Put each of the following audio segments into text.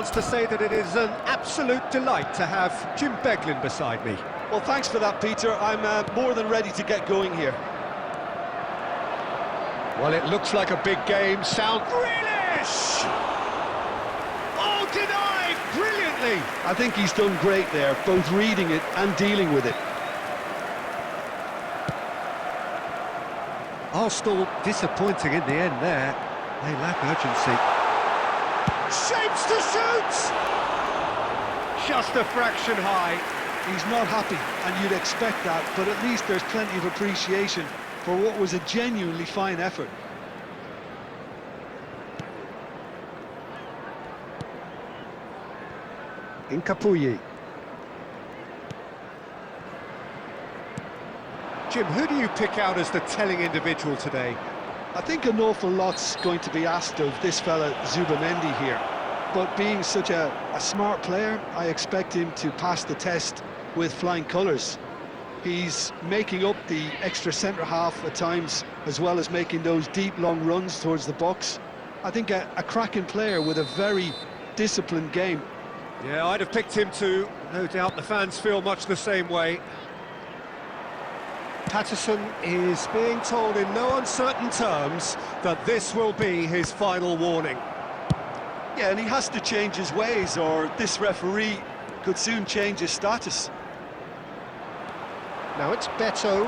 chance to say that it is an absolute delight to have Jim Beglin beside me. Well, thanks for that, Peter. I'm more than ready to get going here. Well, it looks like a big game. Sound Grealish! Oh, denied brilliantly! I think he's done great there, both reading it and dealing with it. Arsenal disappointing in the end there. They lack urgency. Shapes to shoot! Just a fraction high. He's not happy, and you'd expect that, but at least there's plenty of appreciation for what was a genuinely fine effort. Incapuyi. Jim, who do you pick out as the telling individual today? I think an awful lot's going to be asked of this fella Zubamendi here, but being such a smart player, I expect him to pass the test with flying colours. He's making up the extra centre-half at times, as well as making those deep, long runs towards the box. I think a cracking player with a very disciplined game. Yeah, I'd have picked him too. No doubt the fans feel much the same way. Patterson is being told in no uncertain terms that this will be his final warning. Yeah, and he has to change his ways, or this referee could soon change his status. Now it's Beto.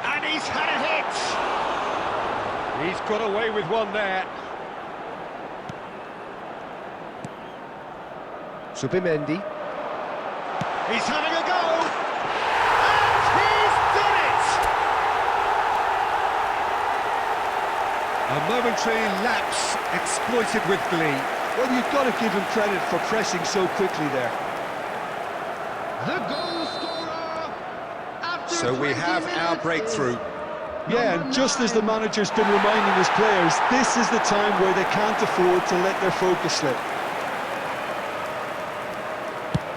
And he's had a hit! He's got away with one there. Zubamendi. He's having a go! And he's done it! A momentary lapse exploited with glee. Well, you've got to give him credit for pressing so quickly there. The goal scorer after So we have our breakthrough. Yeah, and just as the manager's been reminding his players, this is the time where they can't afford to let their focus slip.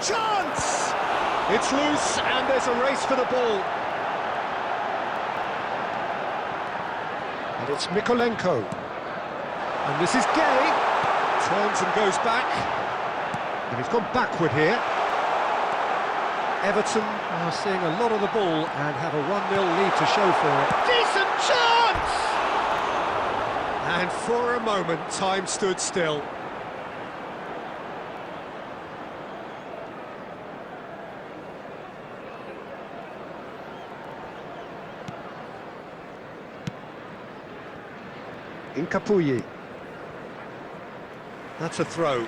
Chance! It's loose and there's a race for the ball. And it's Mikolenko. And this is Gay. Turns and goes back. And he's gone backward here. Everton are seeing a lot of the ball and have a 1-0 lead to show for it. Decent chance! And for a moment, time stood still. Incapuyi. That's a throw.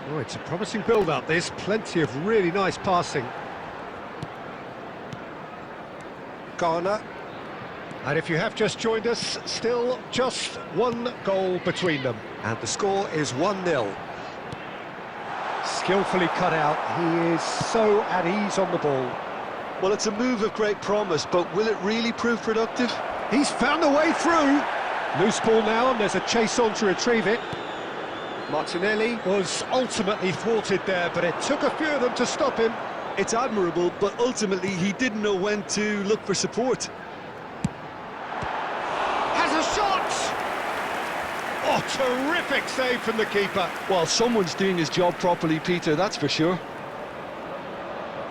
Oh, it's a promising build-up, this. Plenty of really nice passing. Garner. And if you have just joined us, still just one goal between them. And the score is 1-0. Skillfully cut out, he is so at ease on the ball. Well, it's a move of great promise, but will it really prove productive? He's found a way through. Loose ball now, and there's a chase on to retrieve it. Martinelli was ultimately thwarted there, but it took a few of them to stop him. It's admirable, but ultimately he didn't know when to look for support. Has a shot! Oh, terrific save from the keeper. Well, someone's doing his job properly, Peter, that's for sure.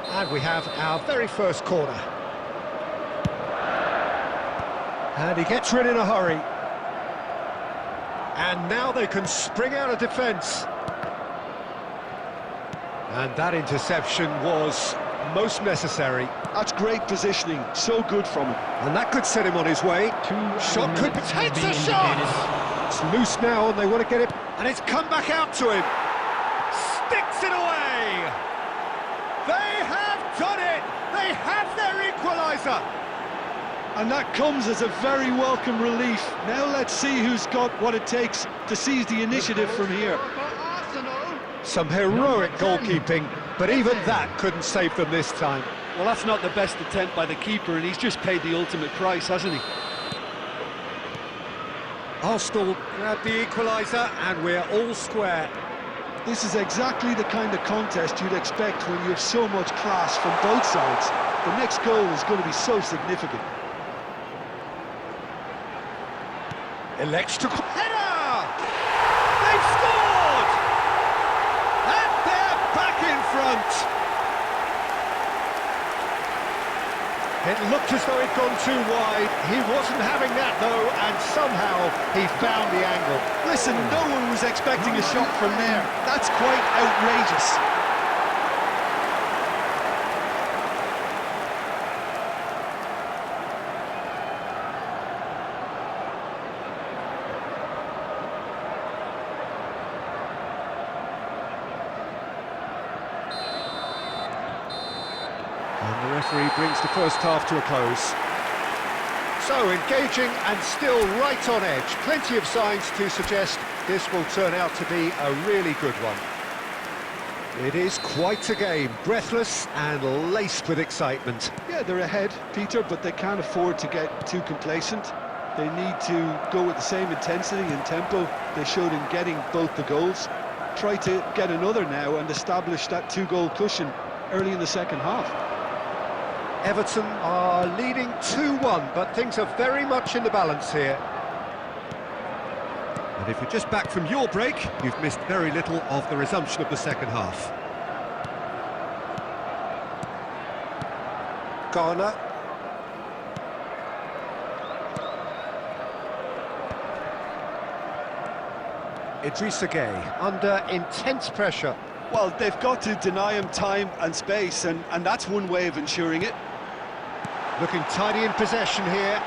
And we have our very first corner. And he gets rid in a hurry. And now they can spring out of defence. And that interception was most necessary. That's great positioning, so good from him. And that could set him on his way. Shot could takes a shot! It's loose now and they want to get it. And it's come back out to him. Sticks it away! They have done it! They have their equaliser! And that comes as a very welcome relief. Now let's see who's got what it takes to seize the initiative from here. Some heroic goalkeeping, but even that couldn't save them this time. Well, that's not the best attempt by the keeper, and he's just paid the ultimate price, hasn't he? Arsenal grab the equaliser, and we're all square. This is exactly the kind of contest you'd expect when you have so much class from both sides. The next goal is going to be so significant. Elects to... Header! They've scored! And they're back in front! It looked as though he'd gone too wide. He wasn't having that, though, and somehow he found the angle. Listen, no one was expecting a shot from there. That's quite outrageous. And the referee brings the first half to a close. So, engaging and still right on edge. Plenty of signs to suggest this will turn out to be a really good one. It is quite a game, breathless and laced with excitement. Yeah, they're ahead, Peter, but they can't afford to get too complacent. They need to go with the same intensity and tempo they showed in getting both the goals. Try to get another now and establish that two-goal cushion early in the second half. Everton are leading 2-1, but things are very much in the balance here. And if you're just back from your break, you've missed very little of the resumption of the second half. Garner. Idrissa Gueye, under intense pressure. Well, they've got to deny him time and space, and that's one way of ensuring it. Looking tidy in possession here.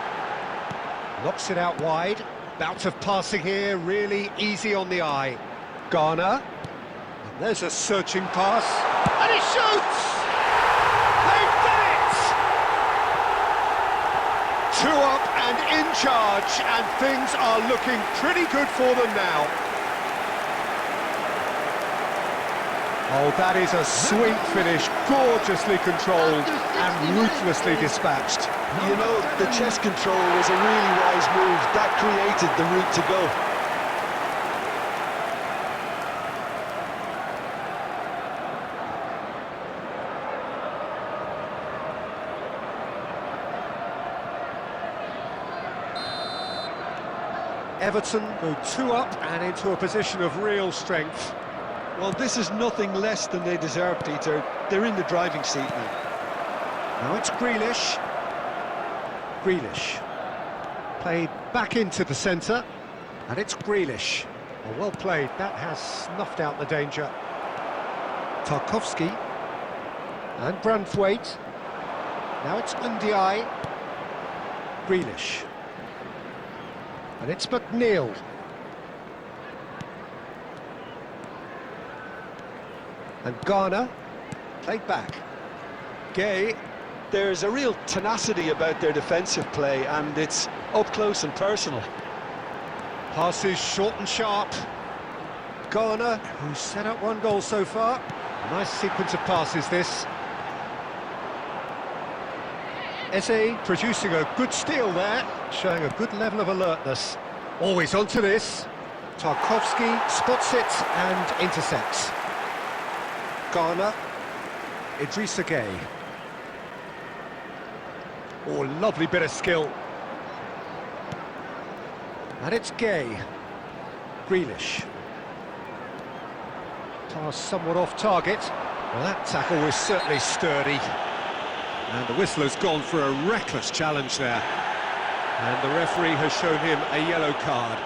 Knocks it out wide. Bout of passing here, really easy on the eye. Garner. And there's a searching pass. And he shoots! They've done it! 2 up and in charge, and things are looking pretty good for them now. Oh, that is a sweet finish, gorgeously controlled and ruthlessly dispatched. You know, the chest control was a really wise move. That created the route to go. Everton go 2 up and into a position of real strength. Well, this is nothing less than they deserve, Peter. They're in the driving seat now. Now it's Grealish. Grealish. Played back into the centre. And it's Grealish. Well played. That has snuffed out the danger. Tarkowski. And Branthwaite. Now it's Ndiaye. Grealish. And it's McNeil. And Garner, played back. Gueye. There's a real tenacity about their defensive play, and it's up close and personal. Passes short and sharp. Garner, who's set up 1 goal so far. A nice sequence of passes, this. Eze producing a good steal there, showing a good level of alertness. Always onto this. Tarkowski spots it and intercepts. Garner, Idrissa Gueye. Oh, lovely bit of skill. And it's Gueye. Grealish. Pass somewhat off target. Well, that tackle was certainly sturdy. And the whistle has gone for a reckless challenge there. And the referee has shown him a yellow card.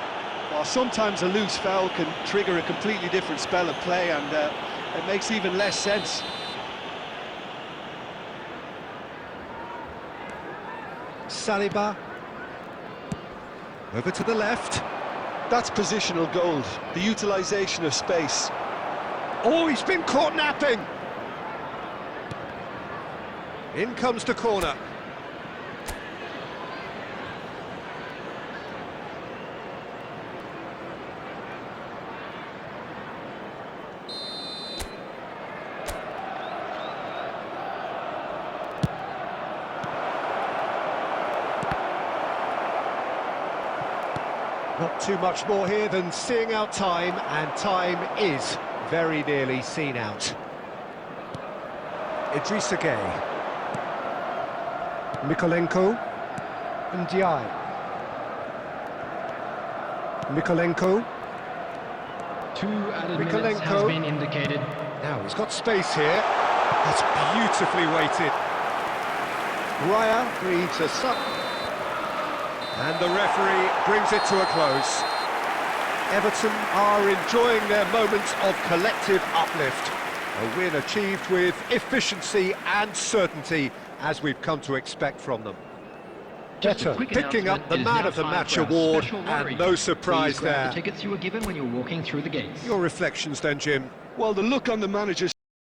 Well, sometimes a loose foul can trigger a completely different spell of play, and it makes even less sense. Saliba. Over to the left. That's positional gold, the utilisation of space. Oh, he's been caught napping. In comes the corner. Not too much more here than seeing out time, and time is very nearly seen out. Idrissa Gueye. Mykolenko. Ndiaye. Mykolenko. 2 added minutes has been indicated. Now he's got space here. That's beautifully weighted. Raya reads a suck. And the referee brings it to a close. Everton are enjoying their moments of collective uplift. A win achieved with efficiency and certainty, as we've come to expect from them. Beto picking up the Man of the Match award, and no surprise there. The tickets you were given when you were walking through the gates. Your reflections then, Jim? Well, the look on the manager's